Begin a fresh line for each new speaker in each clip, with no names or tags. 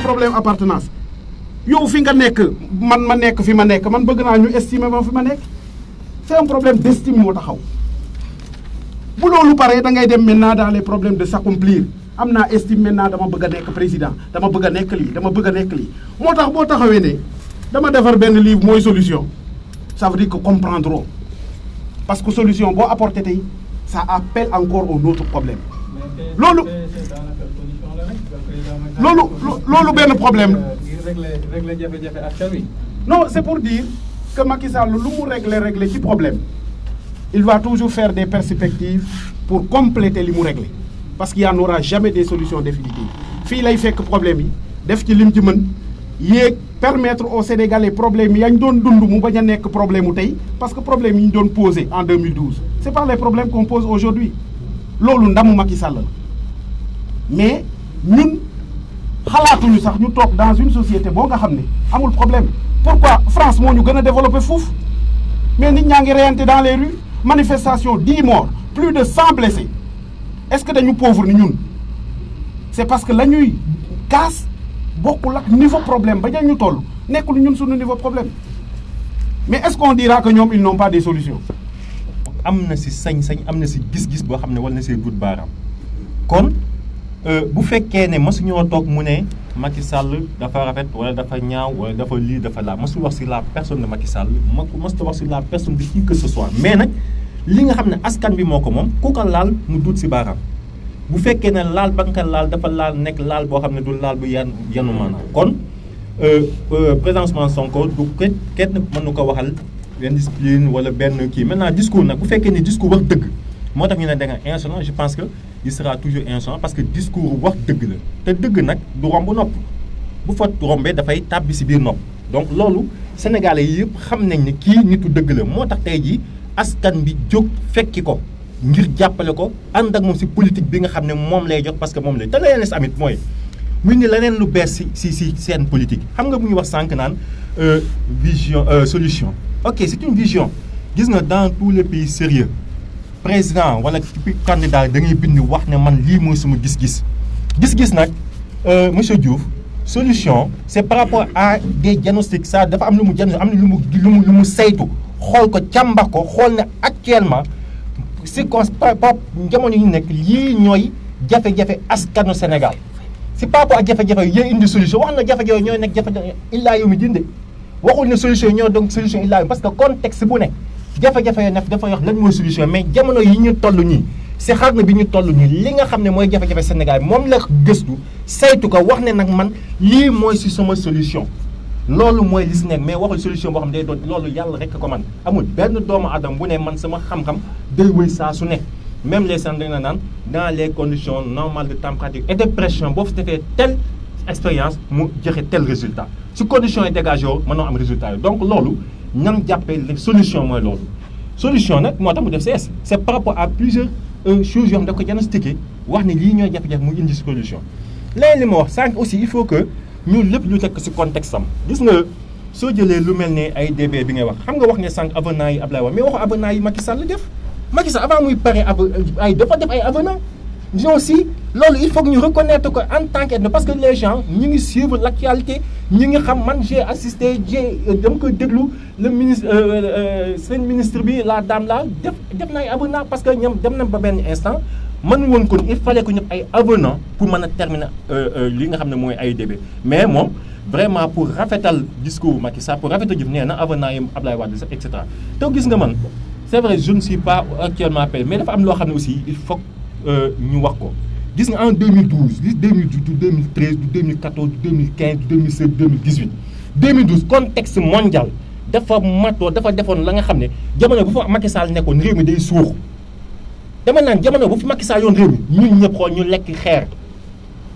problème appartenance yow fi nga nekk man ma nekk fi ma nekk man bëgg naa ñu estimer ma fi ma nekk c'est un problème d'estime moo taxaw bu loolu paree da ngay dem maintenant dans les problèmes de s'accomplir am naa estime maintenant dama bëgg a nekk président dama bëgg a nekk lii dama bëgg a nekk lii moo tax boo taxawee ne dama defar benn livre mooy solution ça veut dire que comprendront parce que solution boo apporté tey ça appelle encore un autre problème loolu benn problème non c'est pour dire que Macky Sall lu mu régler ci problème il va toujours faire des perspectives pour compléter li mu régler parce qu'il y en aura jamais des solutions définitives fii lay fekk problème yi def ci lim ci mën yéeg permettre aux Sénégalais problème yañ doon dund mu bañ a nekk problème mu tey parce que problème yi ñu doon posé en 2012 c'est pas les problèmes qu'on pose aujourd'hui loolu ndamu Macky Sall la mais ñun xalaatuñu sax ñu toog dans une société boo nga xam ne amul problème pourquoi France moo ñu gën a développé fuuf mais nit ñaa ngi reyante dans les rues manifestation 10 morts plus de 100 blessés est-ce que dañu pauvre ni ñun c'est parce que la ñuy casse bokkul ak niveau problème ba ñu toll nekkul ñun suñu niveau problème mais est-ce qu'on dira que ñoom ils n'ont pas des solutions.
am na si sañ-sañ am na si gis-gis boo xam ne wala na see dut baaraam kon bu fekkee ne mosuñoo toog mu ne Macky Sall dafa rafet wala dafa ñaaw wala dafa lii dafa laa mosul wax si la personne de Macky Sall mosul wax si la personne de qui que ce soit mais nag li nga xam ne askan bi moo ko moom ku ko laal mu dut si baaraam bu fekkee ne laal ba nga ko laal dafa laal nekk laal boo xam ne du laal bu yanu maanaam kon président Ousmane Sonko du kenn mën nu ko waxal benn discipline wala benn kii maintenant discours nag bu fekkee ne discours wax dëgg moo tax ñu ne da nga insolent je pense que il sera toujours insolent parce que discours wax dëgg la te dëgg nag du romb nopp bu fa rombee dafay tàbbi si biir nopp donc loolu sénégalais yi yëpp xam nañ ne kii nitu dëgg la moo tax tey jii askan bi jóg fekki ko ngir jàppale ko ànd ak moom si politique bi nga xam ne moom lay jox parce que moom lay te leneen si amit mooy muy ni leneen lu bees si seen politique xam nga bu ñu wax sànq naan vision solution ok c'est une vision gis nga dans tous les pays sérieux président wala candidat da ngay bind wax ne man lii mooy suma gis-gis nag monsieur Diouf solution c'est par rapport à des diagnostics ça dafa am lu mu diagnostic am na lu mu saytu xool ko càmbar ko xool ne actuellement jamono yi nekk lii ñooy jafe-jafe askanu Sénégal si par rapport ak jafe-jafe yi indi solution wax na jafe-jafe yooyu ñooy nekk jafe-jafe illaa yow mi dinde waxul ne solution yi ñoo donc solution illaa yow parce que contexte bu nekk jafe-jafe yoo nekk dafa wax lan mooy solution mais jamono yi ñu toll nii si xarna bi ñu toll nii li nga xam ne mooy jafe-jafe Sénégal moom la gëstu saytu ko wax ne nag man lii mooy si sama solution loolu mooy li si nekk mais waxul solution boo xam day doon loolu yàlla rek ko man amul benn doomu adam bu ne man sama xam-xam day wéy saa su nekk même les centres na naan dans les conditions normales de température et de pression boo fi defee telle expérience mu joxe tel résultat si conditions yi dégagé yoo mënoo am résultat yi donc loolu ñam jàppee les solution mooy loolu solution nag moo tax mu def CS c'est par rapport à plusieurs choses yoo xam da ko diagnostiqué wax ne lii ñooy jafe-jafe mu indi solution léegi li ma wax sànq aussi il faut que ñu lépp ñu tekk si contexte am gis nga soo jëlee lu mel ne ay DB bi ngay wax xam nga wax ne sànq avenant yi Ablaye Wade mais waxu avenant yi Macky Sall def Macky Sall avant muy pare dafa def ay avenant disons aussi loolu il faut que ñu reconnaître ko en tant que parce que les gens ñu ngi suivre l'actualité ñu ngi xam man j'ai assisté dama koy déglu le ministre seen ministre bi la dame là def na ay avenant parce que ñoom dem na ba benn instant mën woon kon il fallait que ñu ay avenant pour mën a terminer li nga xam ne mooy AIBD mais moom vraiment pour rafetal discours Macky Sall pour rafetal jëf nee na avenant yi Ablaye Wade et cetera te gis nga man c'est vrai je ne suis pas actuellement payé mais dafa am loo xam ne aussi il faut ñu wax ko gis nga en 2012 li 2012 du 2013 du 2014 du 2015 du 2016 2018 2012 contexte mondial dafa matoo dafa defoon la nga xam ne jamono bu fa Macky Sall nekkoon réew mi day suux dama naan jamono bu fi Macky Sall yoon réew mi ñun ñëpp xool ñu lekk xeer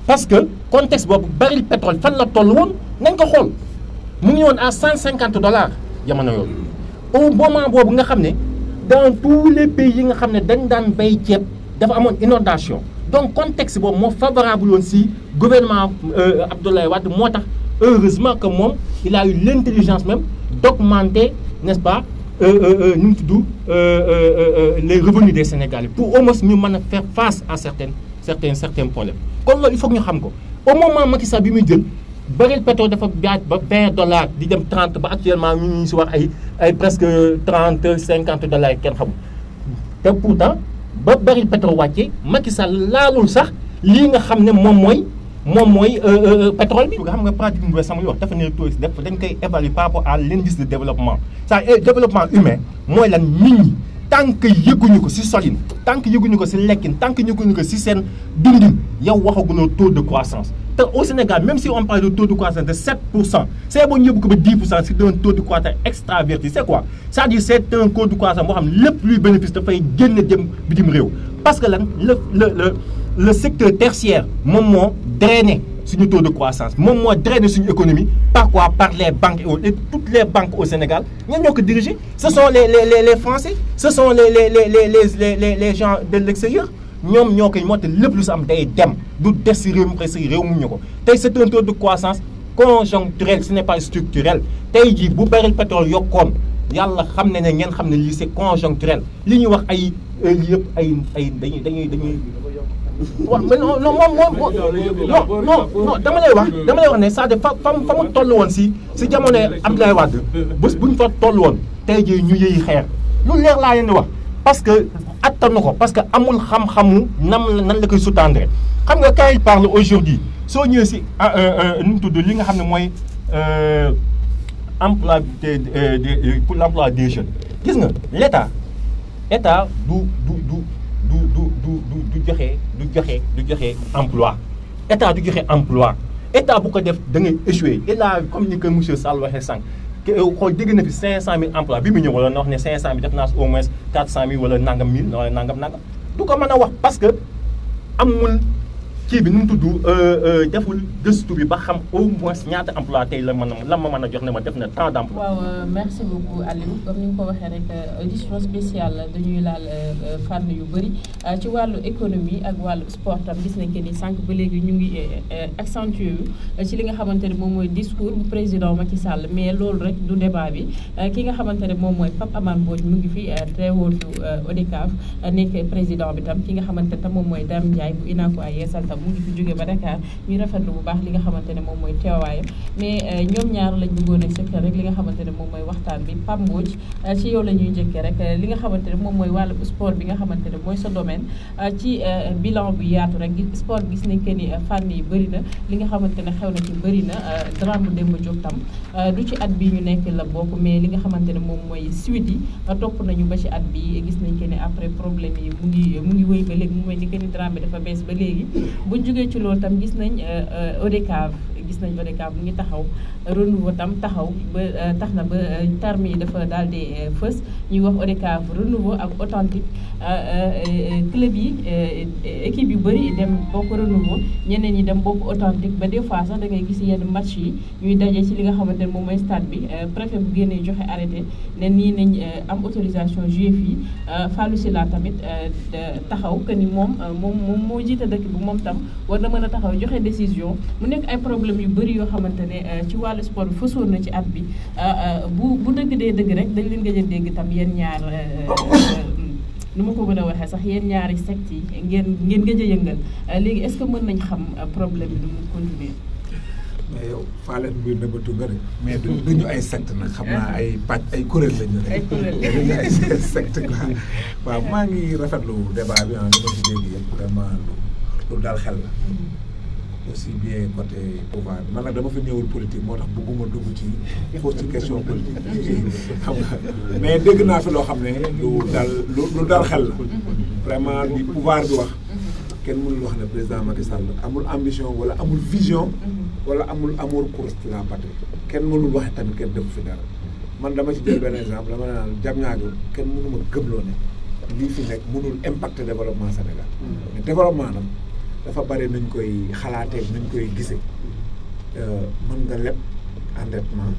parce que contexte boobu baril pétrole fan la toll woon nañ ko xool mu ngi woon à $150 jamono yooyu au moment boobu nga xam ne dans tous les pays yi nga xam ne dañ daan bay ceeb dafa amoon inondation donc contexte boobu moo favorable woon si gouvernement Abdoulaye Wade moo tax heureusement que moom il a eu l'intelligence même d'augmenter n'est-ce pas nu mu tudd les revenus des Sénégalais pour au moins ñu mën a faire face à certains problèmes kon loolu il faut que ñu xam ko au moment Macky Sall bi muy jël baril pétrole dafa jaaj ba $20 di dem 30 ba actuellement ñu ngi si wax ay presque 30 $50 kenn xamul te pourtant ba baril pétrole wàccee Macky Sall laalul sax lii nga xam ne moom mooy pétrole bi. nga xam nga pratique bi sama wax dafa ne taux dañ koy évaluer par rapport à l'indice de développement ça développement humain mooy lan nit ñi tant que yëguñu ko si solin tant que yëguñu ko si lekkin tant que yëguñu ko si seen dundin yow waxaguloo taux de croissance. te au Sénégal même si on parle de taux de croissance de 7%, c'est bon ñu yóbbu ko ba 10%, c'est un taux de croissance extraverti. C'est quoi? C'est-à-dire c'est un taux de croissance boo xam lépp luy bénéfice dafay génn dem bitim réew. Parce que lan le secteur tertiaire moom moo drainé suñu taux de croissance moom moo drainé suñu économie par quoi? Par les banques et toutes les banques au Sénégal ñoo ñoo ko dirigé. Ce sont les Français, ce sont les gens de l'extérieur. ñoom ñoo koy moo te lépp lu si am day dem du des si réew mi presque réew mu ñu ko tey c'est un taux de croissance conjoncturel, ce n'est pas structurel. tey jii bu baril pétrole yokkoon yàlla xam ne ngeen xam ne lii c'est conjoncturel li ñuy wax ay yëpp ay dañuy waaw mais non dama lay wax ne ça de fa mu toll woon si jamono Abdoulaye Wade bés bu ñu fa toll woon tey jii ñu yëyi xeer lu leer laa leen di wax parce que attanu ko parce que amul xam-xamu nan la koy sous-tendre xam nga quand il parle aujourd'hui soo ñëwee si nu mu tudd li nga xam ne mooy emploi pour l'emploi des jeunes gis nga l'état du joxe emploi état du joxe emploi état bu ko def da ngay échouer et là comme ni ko monsieur Sall waxee sànq xool dégg na fi 500 000 emplois bi mu ñëw wala na wax ne 500 000 def naa au moins 400 000 wala nangam 1000 wala nangam du ko mën a wax parce que amul kii bi nu mu tudd deful gëstu bi ba xam au moins ñaata emploi tey la ma mën a jox ne ma def na tant d'emploi.
waaw merci beaucoup Aliou comme ni nga ko waxee rek audition spéciale dañuy laal fànn yu bëri ci wàllu économie ak wàllu sport tam gis nañ que ni sànq ba léegi ñu ngi accentué ci li nga xamante ne moom mooy discours bu président Macky Sall mais loolu rek du débat bi ki nga xamante ne moom mooy Pape Amane Mbodj mu ngi fi teewul fi ODCAV nekk président bi tam ki nga xamante ne tam moom mooy Dame Ndiaye bu INACO ay yeesal tam mu ngi fi jóge ba Dakar ñuy rafetlu bu baax li nga xamante ne moom mooy teewaayam mais ñoom ñaar lañ bëggoon a secteur rek li nga xamante ne moom mooy waxtaan bi Pape Mbodj ci yow la ñuy njëkkee rek li nga xamante ne moom mooy wàllu sport bi nga xamante ne mooy sa domaine ci bilan bu yaatu rek sport gis nañ que ni fànn yi bëri na li nga xamante ne xew na ci bëri na drame bu Demba Diop tam du ci at bi ñu nekk la bokk mais li nga xamante ne moom mooy suite yi topp nañu ba ci at bi gis nañ que ni après problème yi mu ngi wéy ba léegi mu mel ni que ni drame bi dafa bees ba léegi buñ jógee ci loolu tam gis nañ ODCAV mu ngi taxaw renouveau tam taxaw ba tax na ba terme yi dafa daal di fës ñuy wax ODCAV renouveau ak authentique club yi équipe yu bëri dem bokk renouveau ñeneen ñi dem bokk authentique ba des fois sax da ngay gis yenn match yi ñuy daje ci li nga xamante ne moom mooy stade bi préfet bu génnee joxe arrêté ne nii nañ am autorisation jouer fii Fallou Sylla tamit taxaw que ni moom moo jiite dëkk bi moom tam war na mën a taxaw joxe décision mu nekk ay problème yu bëri yoo xamante ne ci wàllu sport bi fësoon na ci at bi bu dëgg dee dëgg rek dañ leen gëj a dégg tam yéen ñaar nu ma ko mën a waxee sax yéen ñaari secte yi ngeen gëj a yëngal léegi est-ce que mën nañ xam problème bi nu mu continuer.
mais yow Fallène bi nëbbatu nga rek mais duñu ay secte nag xam naa ay pàcc ay kuréel lañu rek.
ay kuréel
duñu ay secte quoi waaw maa ngi rafetlu débat bi li ma ci dégg yëpp vraiment lu dal xel la. aussi bien côté pouvoir bi man nag dama fi ñëwul politique moo tax bëgguma dugg ci question politique xam nga mais dégg naa fi loo xam ne lu dal xel la vraiment li pouvoir bi wax kenn mënul wax ne président Macky Sall amul ambition wala amul vision wala amul amour pour la patrie kenn mënul waxe tamit kenn def fi dara man dama ci jël benn exemple dama naan Diamniadio kenn mënuma gëmloo ne lii fi nekk mënul impacter développement Sénégal mais développement nag dafa bari nuñ koy xalaatee nuñ koy gisee mën nga leb endettement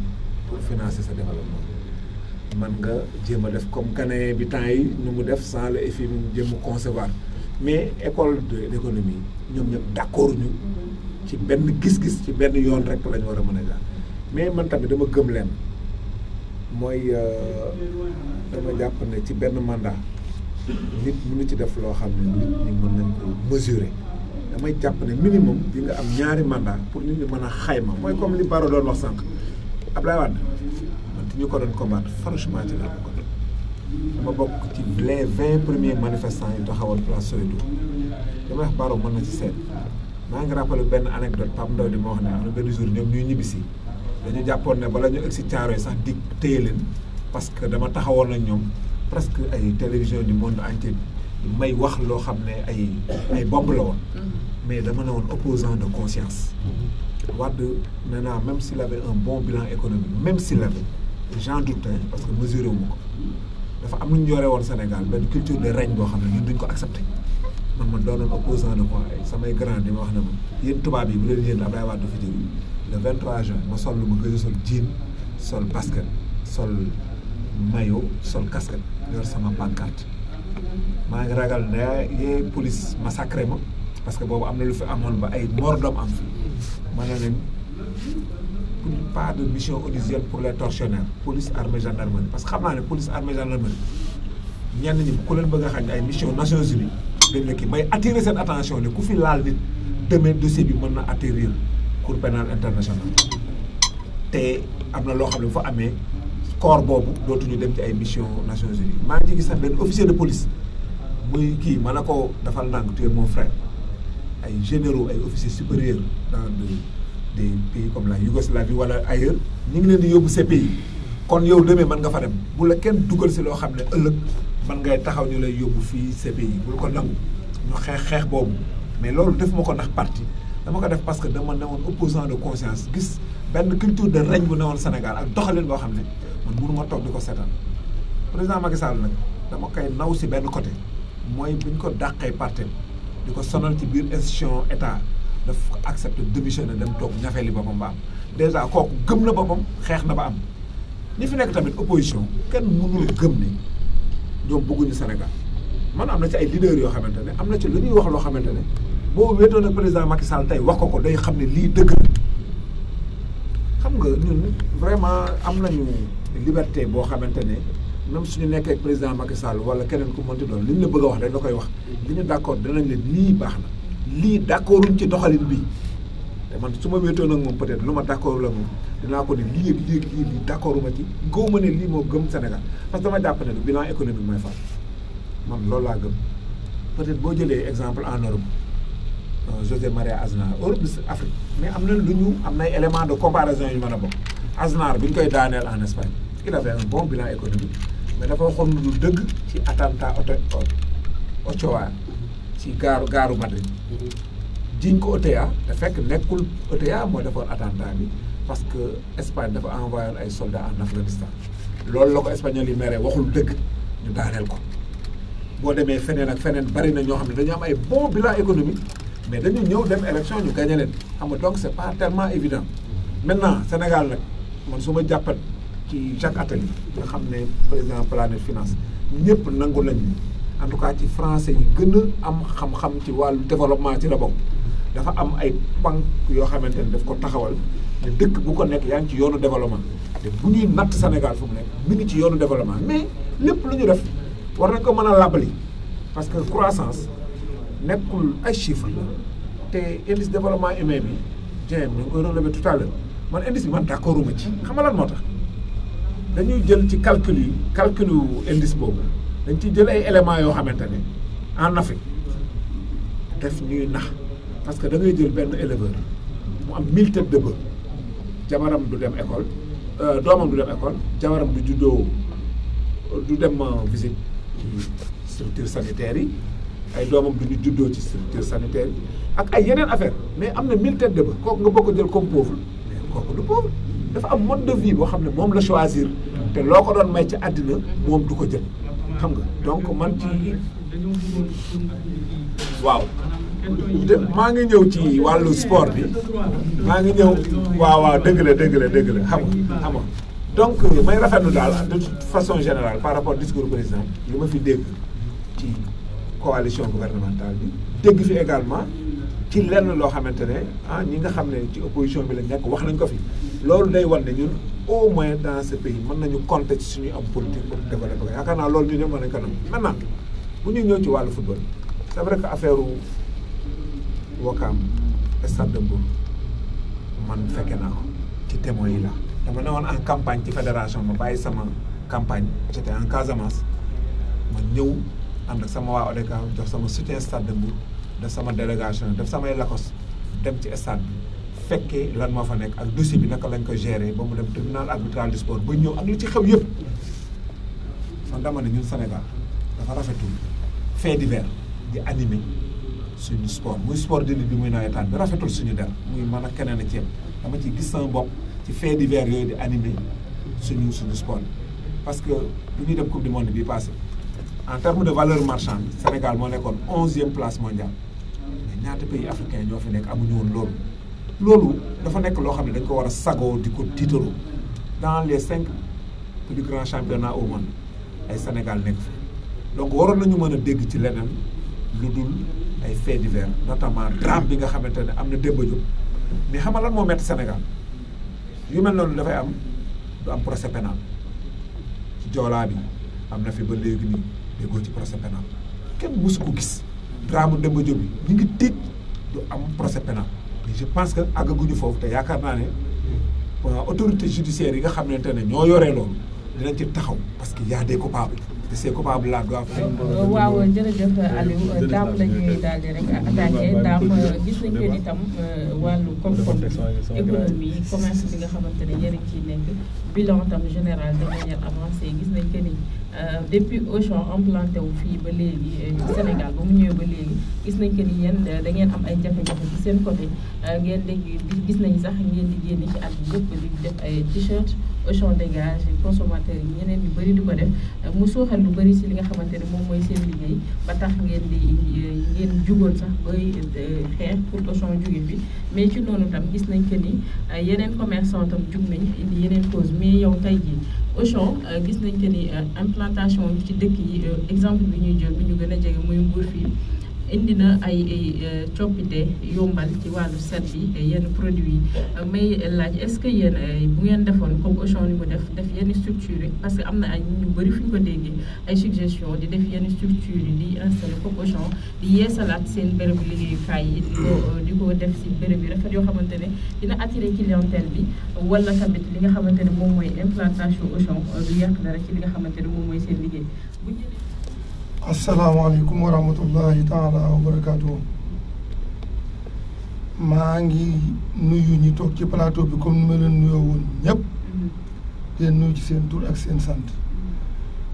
pour financer sa développement mën nga jéem a def comme Ghanéen bi temps yi nu mu def sans le FMI mu jéem a concevoir mais école d'économie ñoom ñëpp d'accord ñu ci benn gis-gis ci benn yoon rek la ñu war a mën a jaar mais man tamit dama gëm leen mooy dama jàpp ne ci benn mandat nit mënu ci def loo xam ne nit ñi mën nañ ko mesurer damay jàpp ne minimum di nga am ñaari mandat pour nit ñi mën a xayma mooy comme li Baro doon wax sànq Abdoulaye Wade man ñu ko doon combattre franchement ci laa ko dama bokk ci les 20 premiers manifestants yu taxawal place Soweto dama wax Baro mën na ci seet maa ngi rappelé benn anecdote Pape Ndaw di ma wax ne am na benn jour ñoom ñuy ñibbisi dañu jàppoon ne bala ñu egg si Thiaroye sax di téye leen parce que dama taxawoon ak ñoom presque ay télévision du monde entier may wax loo xam ne ay bomb la woon mais dama ne woon opposant de conscience Wade nee naa même s'il avait un bon bilan économique même s'il avait j'en doute parce que mesuré wu ma ko dafa am lu ñu yore woon Sénégal benn culture de règne boo xam ne ñun duñ ko accepté man ma doonoon opposant de quoi samay grand di ma wax ne ma yéen tubaab yi bu leen yéen Abdoulaye Wade dafa jóg le 23 juin ma sol lu ma gëj a sol jean sol basket sol maillot sol casquette yor sama pancarte maa ngi ragal ne yee police massacré ma parce que boobu am na lu fi amoon ba ay mort d'homme am fi ma ne leen pas de mission onusienne pour les tortionnaires police armée gendarmerie parce que xam naa ne police armée gendarmerie ñenn ñi ku leen bëgg a xañ ay mission Nations Unies dañ la kii may attirer seen attention ne ku fi laal nit demee dossier bi mën na atterrir Cour pénale internationale te am na loo xam ne bu fa amee corps boobu dootuñu dem ci ay mission Nations Unies maa ngi ci gis sax benn officier de police muy kii ma ne ko dafal ndànk tu es mon frère ay généraux ay officiers supérieurs dans des pays comme la Yougoslavie wala ailleurs ñu ngi leen di yóbbu ces pays kon yow demee mën nga fa dem bu la kenn dugal si loo xam ne ëllëg mën ngay taxaw ñu lay yóbbu fii ces pays bul ko nangu ñu xeex boobu mais loolu def ma ko ndax parti dama ko def parce que dama newoon opposant de conscience gis benn culture de règne bu newoon Sénégal ak doxalin boo xam ne man mënu ma toog di ko seetaan président Macky Sall nag dama koy naw si benn côté mooy bu ñu ko dàqee parti di ko sonal ci biir institution état daf ko accepté démissionné dem toog ñafeeli boppam ba am dèjà kooku gëm na boppam xeex na ba am ñi fi nekk tamit opposition kenn mënul gëm ne ñoom bëgguñu Sénégal man am na ci ay leaders yoo xamante ne am na ci lu ñuy wax loo xamante ne boo wéetoon ak président Macky Sall tey wax ko day xam ne lii dëgg la xam nga ñun vraiment am nañu liberté boo xamante ne même suñu nekkee ak président Macky Sall wala keneen ku mënti doon li ñu la bëgg a wax dañ la koy wax li ñu d'accord dinañ leen lii baax na lii d'accorduñ ci doxalin bi te man su ma wéetoon ak moom peut-être lu ma d'accord la moom dinaa ko ne lii d'accorduma ci góob ma ne lii moo gëm Sénégal parce que dama jàpp ne bilan économique mooy fal man loolu laa gëm peut-être boo jëlee exemple en Europe José Maria Aznar Europe Afrique mais am na am nay éléments de comparaison yu mën a bokk Aznar bi ñu koy daaneel en Espagne il avait un bon bilan économique mais dafa waxoon lu dëgg ci attentat Ochoa ci gaaru Madrid jiñ ko OTA te fekk nekkul OTA moo defoon attentat bi parce que Espagne dafa envoyé ay soldats en Afghanistan loolu la ko espagnol yi mere waxul dëgg ñu daaneel ko boo demee feneen ak feneen bari na ñoo xam ne dañu am ay bon bilan économique mais dañu ñëw dem élection ñu gagné leen xam nga donc c'est pas tellement évident maintenant Sénégal nag man su ma jàppat ci Jacques Attali nga xam ne président Planète Finance ñëpp nangu nañ en tout cas ci français yi gën a am xam-xam ci wàllu développement ci la bokk dafa am ay banque yoo xamante ne daf ko taxawal ne dëkk bu ko nekk yaa ngi ci yoonu développement te bu ñuy natt Sénégal fu mu nekk mi ngi ci yoonu développement mais lépp lu ñu def war nañ ko mën a làbbali parce que croissance nekkul ay chiffres la te indice développement humain bi Dieng ñu ngi koy relever tout à l'heure man indice bi man d'accorduma ci xam nga lan moo tax dañuy jël ci calculu indice boobu dañ ciy jël ay éléments yoo xamante ne en Afrique def ñuy nax parce que da ngay jël benn éleveur mu am 1000 têtes de bœuf jabaram du dem école doomam du dem école jabaram du juddoo du dem visite ci structure sanitaire yi ay doomam du ñu juddoo ci structure sanitaire yi ak ay yeneen affaire mais am na 1000 têtes de bœuf kooku nga bëgg a jël comme pauvre mais kooku du pauvre dafa am mode de vie boo xam ne moom la choisir te loo ko doon may ci àddina moom du ko jël xam nga donc man ci waaw maa ngi ñëw ci wàllu sport bi maa ngi ñëw waaw dëgg la xam nga donc may rafetlu daal de toute façon générale par rapport discours président li ma fi dégg ci coalition gouvernementale bi dégg fi également ci lenn loo xamante ne ñi nga xam ne ci opposition bi lañ nekk wax nañ ko fi loolu day wan ne ñun au moins dans ce pays mën nañu compter ci suñuy am politique pour développer ko yaakaar naa loolu ñu ñëpp mën nañ ko nam maintenant bu ñuy ñëw ci wàllu football c'est vrai que affaire Ouakam Stade de Mbour man fekke naa ko ci témoins yi la dama ne woon en campagne ci fédération ma bàyyi sama campagne j'étais en Casamance ma ñëw ànd ak sama waa ODCAV jox sama soutien Stade de Mbour def sama délégation def samay lakos dem ci stade bi fekkee lan moo fa nekk ak dossier bi naka lañ ko gérer ba mu dem tribunal arbitral du sport ba ñëw ak li ci xew yëpp man dama ne ñun Sénégal dafa rafetul fait divers di animer suñu sport muy sport d'élite bi muy nawetaan bi rafetul suñu der muy man ak keneen a ci yem dama ci gis sama bopp ci fait divers yooyu di animer suñu sport parce que bu ñuy dem coupe du monde bi passé en termes de valeur marchande Sénégal moo nekkoon 11e place mondiale mais ñaata pays africains ñoo fi nekk amuñu woon loolu dafa nekk loo xam ne dañ ko war a sagoo di ko tiitaroo dans les 5 plus grands championnats au monde ay Sénégal nekk fi donc waroon nañu mën a dégg ci leneen lu dul ay faits divers notamment drame bi nga xamante ne am na Demba Diop mais xam nga lan moo métti Sénégal yu mel noonu dafay am du am procès pénal ci joolaa bi am na fi ba léegi nii déggoo ci procès pénal kenn mësu ko gis drame Demba Diop bi ñu ngi tiit du am procès pénal mais je pense que àggaguñu foofu te yaakaar naa ne autorité judiciaire yi nga xamante ne ñoo yoree loolu dinañ ci taxaw parce que y a des coupables te ces coupables là doivent.
waaw jërëjëf Aliou daam la ñuy daal di rek attaqué daam gis nañ ko itam wàllu koom-koom économie commerce bi nga xamante ne yéen a ngi ciy nekk bilan tam général de manière avancée gis nañ que ni depuis Auchan implanté wu fii ba léegi Sénégal ba mu ñëwee ba léegi gis nañ que ni yéen da ngeen am ay jafe-jafe ci seen côté ngeen di gis nañ sax ngeen di génn ci at bi yëpp di def ay t-shirt Auchan dégage consommateur yi ñeneen ñu bëri di ko def mu sooxal lu bëri si li nga xamante ne moom mooy seen liggéey ba tax ngeen jugoon sax bay xeex pour Auchan jóge fi mais ci noonu tam gis nañ que ni yeneen commerçant tam jug nañ indi yeneen cause mais yow tey jii Auchan gis nañ que ni implantation bi ci dëkk yi exemple bi ñuy jël bi ñu gën a jege muy Mbour fii indi na ay coppite yombal ci wàllu set bi yenn produits yi may laaj est-ce que yéen bu ngeen defoon comme Auchan ni mu def yenn structure yi parce que am na ay ñu bëri fu ñu ko déggee ay suggestion di def yenn structure yi di installé comme Auchan di yeesalaat seen bérébu liggéeyukaay yi di ko def si béréb yi rafet yoo xamante ne dina attirer clientèle bi wala tamit li nga xamante ne moom mooy implantation Auchan du yàq dara ci li nga xamante ne moom mooy seen liggéey.
asalaamaaleykum wa rahmatullahi taala wa barakaatu. maa ngi nuyu ñi toog ci plateau bi comme ni ma leen nuyoo woon ñëpp di nuyu ci seen tur ak seen sant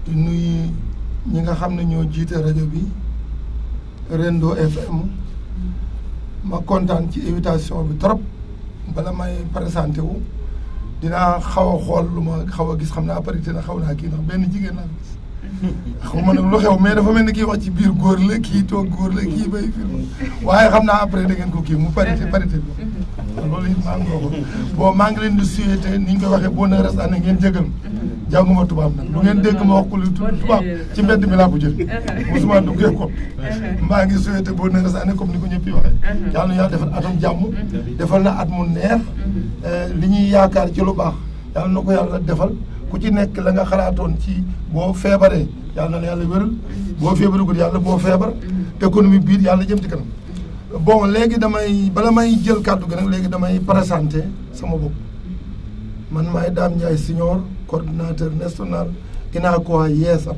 di nuyu ñi nga xam ne ñoo jiite rajo bi Rendo FM ma kontaan ci invitation bi trop bala may présenté wu dinaa xaw a xool lu ma xaw a gis xam naa parité na xaw naa kii ndax benn jigéen laa gis xaw ma nag lu xew mais dafa mel ni kii wax ci biir góor la kii toog góor la kii bay film waaye xam naa après da ngeen ko kii mu parité bi loolu it maa ngi ko bon maa ngi leen di souhaiter ni ñu koy waxee bonne heureuse année ngeen jégal ma jànguma tubaab nag lu ngeen dégg ma wax ko lu tubaab ci mbedd mi laa ko jël mosuma duggee ko maa ngi souhaiter bonne heureuse année comme ni ko ñëpp yi waxee yàlla na yàlla defal atum jàmm defal na at mu neex li ñuy yaakaar ci lu baax yàlla na ko yàlla defal ku ci nekk la nga xalaatoon ci boo feebaree yàlla na la yàlla wéral boo feebaragul yàlla boo feebar économie biir yàlla jëm ci kanam bon léegi bala may jël kàddu gi nag léegi damay présenté sama bopp man maay Dame Ndiaye Signor coordinateur national UNACOIS Yeesal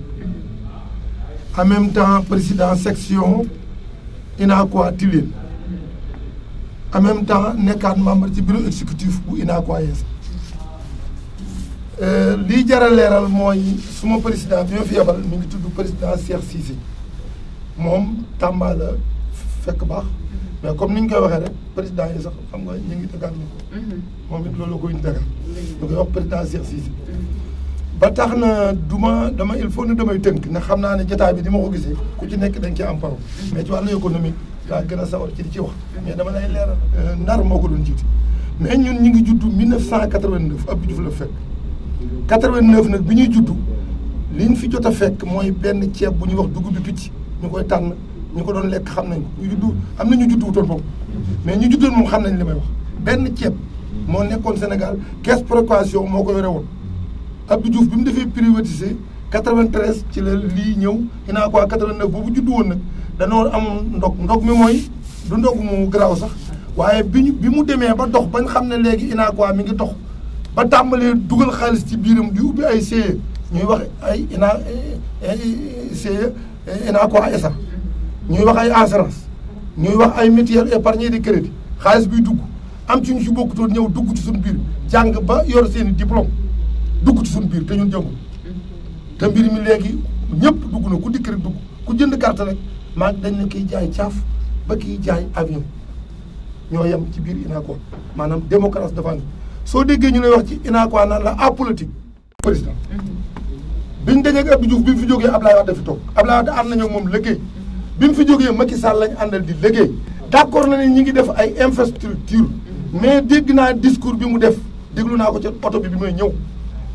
en même temps président section UNACOIS Tilène en même temps nekkaat membre ci bureau exécutif bu UNACOIS Yeesal lii jar a leeral mooy suma président bi ma fi yebal mi ngi tudd président Cheikh Cissé moom Tamba la fekk baax mais comme ni ñu koy waxee rek président yi sax xam nga ñu ngi tegaat la ko moom it loolu la koy tegal ñu koy wax président Cheikh Cissé ba tax na dama il faut ne damay tënk ndax xam naa ne jotaay bi di ma ko gisee ku ci nekk dañ ci am parole mais ci wàllu économique laa gën a sawar ci di ci wax mais dama lay leeral Ndar moo ko doon jiite mais ñun ñu ngi juddu 1989 Abdou Diouf la fekk 89 nag bi ñuy juddu liñ fi jot a fekk mooy benn ceeb bu ñuy wax dugub bi picc ñu koy tànn ñu ko doon lekk xam nañ ko ñu juddu am na ñu juddu wutoon foofu mais ñu juddoon moom xam nañ li may wax benn ceeb moo nekkoon Sénégal caisse précaution moo ko yore woon Abdou Diouf bi mu defee privatisé 93 ci la lii ñëw UNACOIS 89 boobu juddu woon nag danoo am ndog mi mooy du ndogu mu garaaw sax waaye bi mu demee ba dox bañ xam ne léegi UNACOIS mi ngi dox ba tàmbalee dugal xaalis ci biiram di ubbi ay CIE ñuy wax ay CIE UNACOIS SA ñuy wax ay assurance ñuy wax ay mutuelle épargne de crédit xaalis biy dugg am ci ñu si bokkutoon ñëw dugg ci suñu biir jàng ba yor seen i diplôme dugg ci suñu biir te ñun jàngul te mbir mi léegi ñëpp dugg na ku dikk rek dugg ku jënd carte rek maa dañ ne kiy jaay caaf ba kiy jaay avion ñoo yem ci biir UNACOIS maanaam démocratie dafa am soo déggee ñu lay wax ci UNACOIS naan la apolitique président biñ dajeeg Abdou Diouf bi mu fi jógee Ablaye Wade fi toog Ablaye Wade ànd nañu moom liggéey bi mu fi jógee Macky Sall lañ àndal di liggéey d'accord na ne ñi ngi def ay infrastructure mais dégg naa discours bi mu def déglu naa ko ci oto bi may ñëw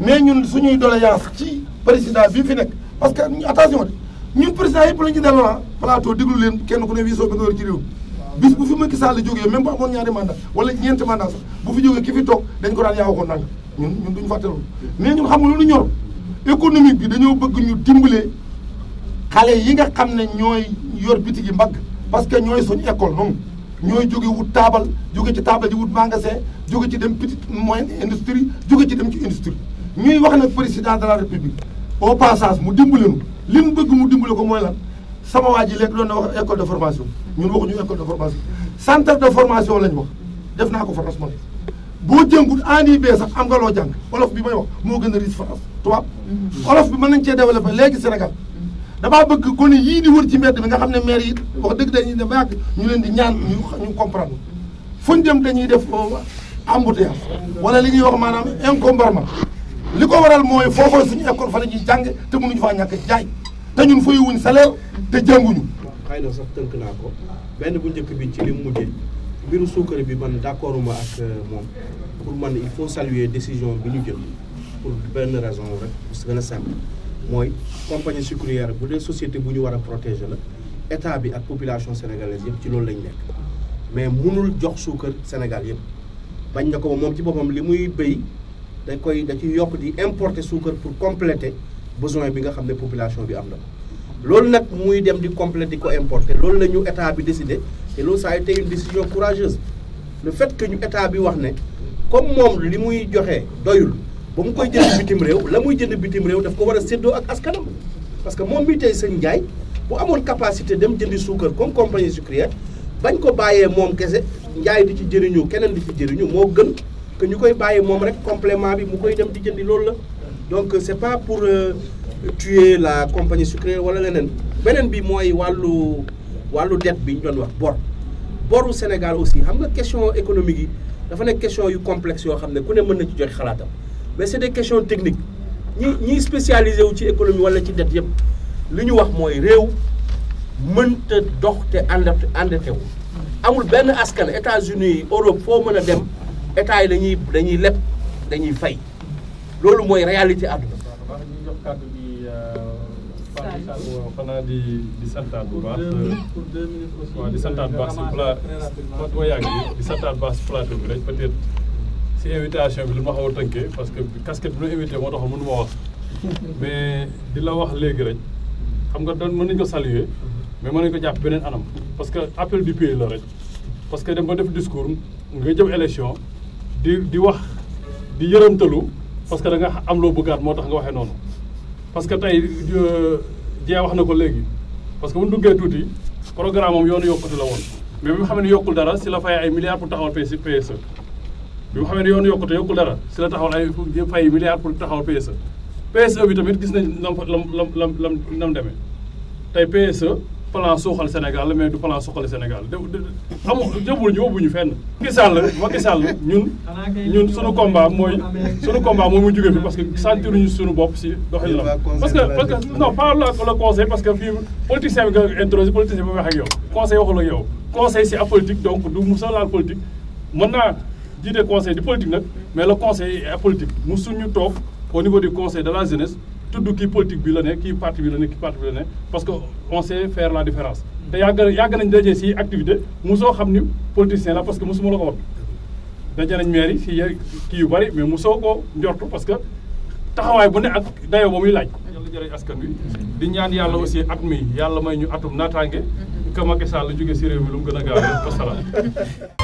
mais ñun suñuy doléance ci président bi fi nekk parce que attention de ñun président yëpp lañu ci delloo plateau déglu leen kenn ku ne vision bi nga war ci réew bis bu fi Macky Sall jógee même bu amoon ñaari mandat wala ñeenti mandat sax bu fi jógee ki fi toog dañ ko daan yaa waxoon nanga ñun duñu fàtte loolu mais ñun xam nga lu ñu ñor économique bi dañoo bëgg ñu dimbale xale yi nga xam ne ñooy yor bitig yi mbagg parce que ñooy suñu école noonu ñooy jóge wut taabal jóge ci taabal ji wut magasin jóge ci dem petite moyenne industrie jóge ci dem ci industrie ñuy wax nag président de la république au passage mu dimbale nu li mu bëgg mu dimbale ko mooy lan sama waa ji léegi doon na wax école de formation ñun waxuñu école de formation centre de formation lañ wax def naa ko France man boo jëngul ANIB sax am nga loo jàng olof bi may wax moo gën a riche France tubaab olof bi mën nañ cee développé léegi Sénégal damaa bëgg gone yii di wër ci mbedd bi nga xam ne maire yi wax dëgg dañuy dem ba yàgg ñu leen di ñaan ñu comprendre fuñ dem dañuy def embouteillage wala li ñuy wax maanaam encombrement li ko waral mooy foofa suñu école fa la ñuy jàng te mënuñu faa ñàkk jaay te ñun fayuwuñ salaire te jànguñu.
xëy na sax tënk naa ko benn bu njëkk bi ci li mu mujjee mbiru suukar bi man d'accord ma ak moom pour man il faut saluer décision bi ñu jël pour benn raison rek parce que gën a simple mooy compagnie sucrière bu dee société bu ñu war a protéger la état bi ak population sénégalaise yëpp ci loolu lañ nekk mais mënul jox suukar Sénégal yëpp bañ na ko ba moom ci boppam li muy béy da ciy yokk di importer suukar pour compléter besoin bi nga xam ne population bi am na ko loolu nag muy dem di compléter di ko importer loolu la ñu état bi décidé te loolu ça a été une décision courageuse le fait que ñu état bi wax ne comme moom li muy joxe doyul ba mu koy jënd bitim réew la muy jënd bitim réew daf ko war a séddoo ak askanam parce que moom mii tey sëñ Ndiaye bu amoon capacité dem jëndi suukar comme compagnie sucrière bañ ko bàyyee moom kese Ndiaye di ci jëriñu keneen di ci jëriñu moo gën que ñu koy bàyyee moom rek complément bi mu koy dem di jëndi loolu la donc c'est pas pour tuer la compagnie sucrière wala leneen beneen bi mooy wàllu dette bi ñu doon wax boru Sénégal aussi xam nga question économique yi dafa nekk question yu complexe yoo xam ne ku ne mën na ci joxe xalaatam mais c'est des questions techniques ñi spécialisé wu ci économie wala ci dette yëpp li ñu wax mooy réew mënta dox te endetté wu amul benn askan États-Unis Europe foo mën a dem état yi dañuy leb dañuy fay loolu mooy réalité àdduna.
wax ñu jox kàddu gi waaw xanaa di santaat bu baax waaw di santaat bu baax si di santaat bu baax si plateau bi rek peut-être si invitation bi lu ma xaw a tënkee parce que casquette bi ñu invité moo taxoon mënu ma wax mais di la wax léegi rek xam nga doon mën nañu ko saluer mais mën nañu ko jàpp beneen anam parce que appel du pays la rek parce que dem ba def discours nga jëm élection di wax di yërëmtalu parce que da nga am loo bëggaat moo tax nga waxee noonu parce que tey jee wax na ko léegi parce que bu ñu duggee tuuti programme moom yoonu yokkute la woon mais bi mu xam ne yokkul dara si la fay ay milliards pour taxawal PSE bi mu xam ne yoonu yokkute yokkul dara si la taxawal ay fay milliards pour taxawal PSE bi tamit gis nañ lam demee tey PSE plan suuxal Sénégal la mais du plan suuxal Sénégal jëbul ñu yóbbuñu fenn. Macky Sall ñun sunu combat mooy mu jóge fi parce que sentiruñu sunu bopp si doxalin la parce que non pas le conseil parce que fii politicien bi nga introsé politicien bi wax ak yow conseil waxul ak yow conseil c'est apolitique donc du musa laal politique mën naa jiite conseil di politique nag mais le conseil est apolitique musuñu toog au niveau du conseil de la jeunesse tudd kii politique bi la ne kii parti bi la ne kii parti bi la ne parce que on sait faire la différence te yàgg nañ daje si activité mosoo xam ni politicien la parce que mosuma la ko wax daje nañ maire yi si kii yu bari mais mosoo ko njortu parce que taxawaay bu ne ak dayoo ba muy laaj yàlla jërëjëf askan wi di ñaan yàlla aussi at mi yàlla may ñu atum naataange que Macky Sall jóge si réew mi lu mu gën a gaaw wasalaam